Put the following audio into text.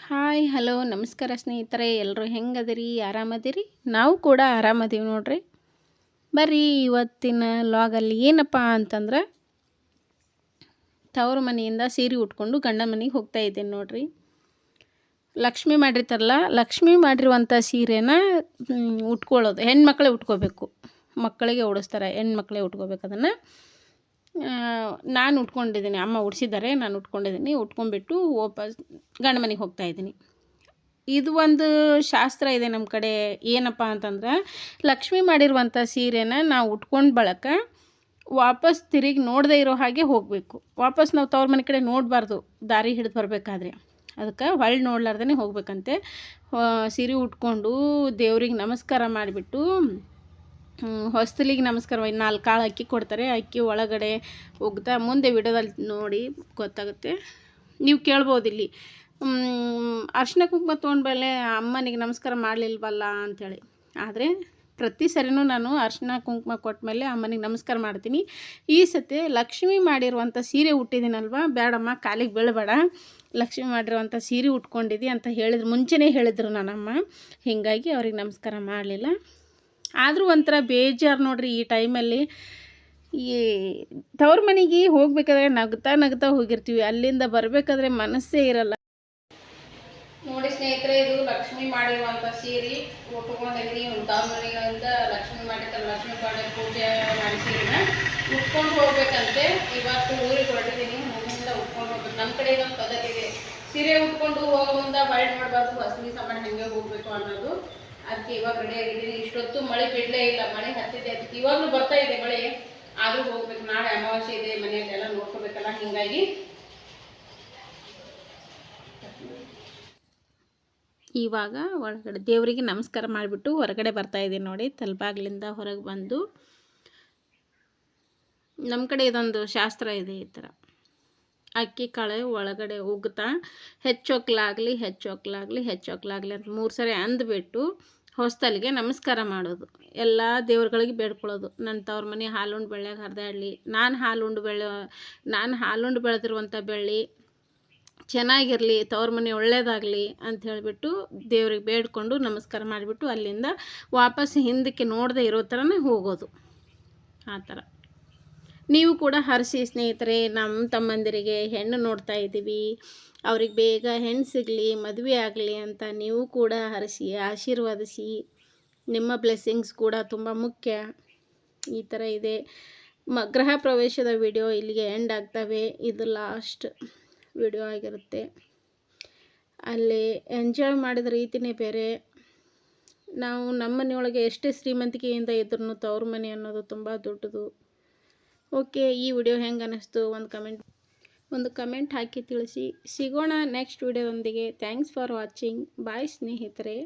Hi hello ನಮಸ್ಕಾರ ಸ್ನೇಹಿತರೆ, ಎಲ್ಲರೂ ಹೆಂಗದಿರಿ? ಆರಾಮದಿರಿ? ನಾವು ಕೂಡ ಆರಾಮದೀವಿ ನೋಡ್ರಿ. ಬರ್ರಿ ಇವತ್ತಿನ ಲಾಗಲ್ಲಿ ಏನಪ್ಪ ಅಂತಂದ್ರೆ, ತವರು ಮನೆಯಿಂದ ಸೀರೆ ಉಟ್ಕೊಂಡು ಗಂಡನ ಮನೆಗೆ ಹೋಗ್ತಾ ಇದ್ದೇನೆ ನೋಡ್ರಿ. ಲಕ್ಷ್ಮಿ ಮಾಡಿರ್ತಾರಲ್ಲ, ಲಕ್ಷ್ಮಿ ಮಾಡಿರುವಂಥ ಸೀರೆನ ಉಟ್ಕೊಳ್ಳೋದು ಹೆಣ್ಮಕ್ಳೇ ಉಟ್ಕೋಬೇಕು. ಮಕ್ಕಳಿಗೆ ಉಡಿಸ್ತಾರೆ, ಹೆಣ್ಮಕ್ಳೇ ಉಟ್ಕೋಬೇಕು. ಅದನ್ನು ನಾನು ಉಟ್ಕೊಂಡಿದ್ದೀನಿ, ಅಮ್ಮ ಉಡಿಸಿದ್ದಾರೆ, ನಾನು ಉಟ್ಕೊಂಡಿದ್ದೀನಿ. ಉಟ್ಕೊಂಡ್ಬಿಟ್ಟು ವಾಪಸ್ ಗಂಡ ಮನೆಗೆ ಹೋಗ್ತಾಯಿದ್ದೀನಿ. ಇದು ಒಂದು ಶಾಸ್ತ್ರ ಇದೆ ನಮ್ಮ ಕಡೆ. ಏನಪ್ಪ ಅಂತಂದ್ರೆ, ಲಕ್ಷ್ಮಿ ಮಾಡಿರುವಂಥ ಸೀರೆನ ನಾವು ಉಟ್ಕೊಂಡು ಬಳಕ ವಾಪಸ್ ತಿರುಗಿ ನೋಡದೇ ಇರೋ ಹಾಗೆ ಹೋಗಬೇಕು. ವಾಪಸ್ ನಾವು ತವ್ರ ಮನೆ ಕಡೆ ನೋಡಬಾರ್ದು, ದಾರಿ ಹಿಡಿದು ಬರಬೇಕಾದ್ರೆ. ಅದಕ್ಕೆ ಹೊಳ್ಳಿ ನೋಡ್ಲಾರ್ದೇ ಹೋಗ್ಬೇಕಂತೆ. ಸೀರೆ ಉಟ್ಕೊಂಡು ದೇವ್ರಿಗೆ ನಮಸ್ಕಾರ ಮಾಡಿಬಿಟ್ಟು, ಹೊಸ್ತಲಿಗೆ ನಮಸ್ಕಾರ 4 ಕಾಳು ಅಕ್ಕಿ ಕೊಡ್ತಾರೆ. ಅಕ್ಕಿ ಒಳಗಡೆ ಒಗ್ತಾ ಮುಂದೆ ವಿಡಿಯೋದಲ್ಲಿ ನೋಡಿ ಗೊತ್ತಾಗುತ್ತೆ. ನೀವು ಕೇಳ್ಬೋದು ಇಲ್ಲಿ, ಅರ್ಶಿನ ಕುಂಕುಮ ತೊಗೊಂಡ್ಮೇಲೆ ಅಮ್ಮನಿಗೆ ನಮಸ್ಕಾರ ಮಾಡಲಿಲ್ವಲ್ಲ ಅಂಥೇಳಿ. ಆದರೆ ಪ್ರತಿ ಸರಿನೂ ನಾನು ಅರ್ಶಿನ ಕುಂಕುಮ ಕೊಟ್ಟ ಮೇಲೆ ಅಮ್ಮನಿಗೆ ನಮಸ್ಕಾರ ಮಾಡ್ತೀನಿ. ಈ ಸತಿ ಲಕ್ಷ್ಮಿ ಮಾಡಿರುವಂಥ ಸೀರೆ ಉಟ್ಟಿದ್ದೀನಲ್ವ, ಬೇಡಮ್ಮ ಕಾಲಿಗೆ ಬೀಳಬೇಡ, ಲಕ್ಷ್ಮಿ ಮಾಡಿರುವಂಥ ಸೀರೆ ಉಟ್ಕೊಂಡಿದ್ದಿ ಅಂತ ಹೇಳಿದ್ರು, ಮುಂಚೆನೇ ಹೇಳಿದ್ರು ನನ್ನಮ್ಮ. ಹೀಗಾಗಿ ಅವ್ರಿಗೆ ನಮಸ್ಕಾರ ಮಾಡಲಿಲ್ಲ. ಆದರೂ ಒಂಥರ ಬೇಜಾರು ನೋಡ್ರಿ ಈ ಟೈಮಲ್ಲಿ. ಈ ತವ್ರ ಮನೆಗೆ ಹೋಗ್ಬೇಕಾದ್ರೆ ನಗ್ತಾ ನಗ್ತಾ ಹೋಗಿರ್ತೀವಿ, ಅಲ್ಲಿಂದ ಬರಬೇಕಾದ್ರೆ ಮನಸ್ಸೇ ಇರಲ್ಲ ನೋಡಿ ಸ್ನೇಹಿತರೆ. ಇದು ಲಕ್ಷ್ಮಿ ಮಾಡಿರುವಂಥ ಸೀರೆ ಉಟ್ಕೊಂಡಿದ್ದೀನಿ. ತವ್ರ ಮನೆಗಳಿಂದ ಲಕ್ಷ್ಮಿ ಮಾಡಿರ್ತಾರೆ, ಲಕ್ಷ್ಮಿ ಪಾಡೆ ಪೂಜೆ ಮಾಡಿ ಸೀರೆನ ಉಟ್ಕೊಂಡು ಹೋಗ್ಬೇಕಂತೆ. ಇವತ್ತು ಊರಿಗೆ ಹೊರಟಿದ್ದೀನಿ, ಮುಂದಿಂದ ಉಟ್ಕೊಂಡು ಹೋಗ್ಬೇಕು. ನಮ್ಮ ಕಡೆ ಇದೊಂದು ಪದ್ಧತಿ ಇದೆ, ಸೀರೆ ಉಟ್ಕೊಂಡು ಹೋಗೋ ಮುಂದೆ ಹೊಳ್ಳಿ ಮಾಡಬಾರ್ದು, ಹಸಲಿ ಸಾಮಾನು ಹಾಗೆ ಹೋಗಬೇಕು ಅನ್ನೋದು. ಅದಕ್ಕೆ ಇವಾಗ ರೆಡಿ ಆಗಿದ್ದೀನಿ. ಇಷ್ಟೊತ್ತು ಮಳೆ ಬಿಡಲೇ ಇಲ್ಲ, ಮಳೆ ಹತ್ತಿದೆ. ಅದಕ್ಕೆ ಇವಾಗಲೂ ಬರ್ತಾ ಇದೆ ಮಳೆ, ಆದರೂ ಹೋಗ್ಬೇಕು. ನಾಳೆ ಅಮಾವಾಸ್ಯೆ ಇದೆ, ಮನೆಯಲ್ಲೆಲ್ಲ ನೋಡ್ಕೋಬೇಕಲ್ಲ. ಹೀಗಾಗಿ ಇವಾಗ ಒಳಗಡೆ ದೇವರಿಗೆ ನಮಸ್ಕಾರ ಮಾಡಿಬಿಟ್ಟು ಹೊರಗಡೆ ಬರ್ತಾ ಇದ್ದೀನಿ ನೋಡಿ. ತಲೆಬಾಗ್ಲಿಂದ ಹೊರಗೆ ಬಂದು, ನಮ್ಮ ಕಡೆ ಇದೊಂದು ಶಾಸ್ತ್ರ ಇದೆ. ಈ ಥರ ಅಕ್ಕಿ ಕಾಳು ಒಳಗಡೆ ಉಗ್ತಾ ಹೆಚ್ಚೋಕ್ಲಾಗಲಿ ಹೆಚ್ಚೋಕ್ಲಾಗಲಿ ಹೆಚ್ಚೋಕ್ಲಾಗಲಿ ಅಂತ 3 ಸರಿ ಅಂದ್ಬಿಟ್ಟು ಹೊಸ್ತಲಿಗೆ ನಮಸ್ಕಾರ ಮಾಡೋದು. ಎಲ್ಲ ದೇವ್ರುಗಳಿಗೆ ಬೇಡ್ಕೊಳ್ಳೋದು. ನನ್ನ ತವ್ರ ಮನೆ ಹಾಲುಂಡು ಬೆಳ್ಳಿಯಾಗ ಹರಿದಾಡಲಿ, ನಾನು ಹಾಲುಂಡು ಬೆಳೆದಿರುವಂಥ ಬೆಳ್ಳಿ ಚೆನ್ನಾಗಿರಲಿ, ತವ್ರ ಮನೆ ಒಳ್ಳೇದಾಗಲಿ ಅಂತ ಹೇಳಿಬಿಟ್ಟು ದೇವ್ರಿಗೆ ಬೇಡ್ಕೊಂಡು ನಮಸ್ಕಾರ ಮಾಡಿಬಿಟ್ಟು ಅಲ್ಲಿಂದ ವಾಪಸ್ ಹಿಂದಕ್ಕೆ ನೋಡದೆ ಇರೋ ಥರನೇ ಹೋಗೋದು. ಆ ಥರ ನೀವು ಕೂಡ ಹರಿಸಿ ಸ್ನೇಹಿತರೆ. ನಮ್ಮ ತಮ್ಮಂದಿರಿಗೆ ಹೆಣ್ಣು ನೋಡ್ತಾ ಇದ್ದೀವಿ, ಅವ್ರಿಗೆ ಬೇಗ ಹೆಣ್ಣು ಸಿಗಲಿ, ಮದುವೆ ಆಗಲಿ ಅಂತ ನೀವು ಕೂಡ ಹರಿಸಿ ಆಶೀರ್ವಾದಿಸಿ. ನಿಮ್ಮ ಬ್ಲೆಸ್ಸಿಂಗ್ಸ್ ಕೂಡ ತುಂಬ ಮುಖ್ಯ. ಈ ಥರ ಇದೆ. ಗೃಹ ಪ್ರವೇಶದ ವಿಡಿಯೋ ಇಲ್ಲಿಗೆ ಎಂಡ್ ಆಗ್ತವೆ. ಇದು ಲಾಸ್ಟ್ ವಿಡಿಯೋ ಆಗಿರುತ್ತೆ. ಅಲ್ಲಿ ಎಂಜಾಯ್ ಮಾಡಿದ ರೀತಿಯೇ ಬೇರೆ. ನಾವು ನಮ್ಮ ಮನೆಯೊಳಗೆ ಎಷ್ಟೇ ಶ್ರೀಮಂತಿಕೆಯಿಂದ ಇದ್ರೂ ತವ್ರ ಮನೆ ಅನ್ನೋದು ತುಂಬ ದೊಡ್ಡದು. ಓಕೆ, ಈ ವಿಡಿಯೋ ಹೆಂಗೆ ಅನ್ನಿಸ್ತು ಒಂದು ಕಮೆಂಟ್ ಹಾಕಿ ತಿಳಿಸಿ. ಸಿಗೋಣ ನೆಕ್ಸ್ಟ್ ವಿಡಿಯೋದೊಂದಿಗೆ. Thanks for watching. ಬಾಯ್ ಸ್ನೇಹಿತರೆ.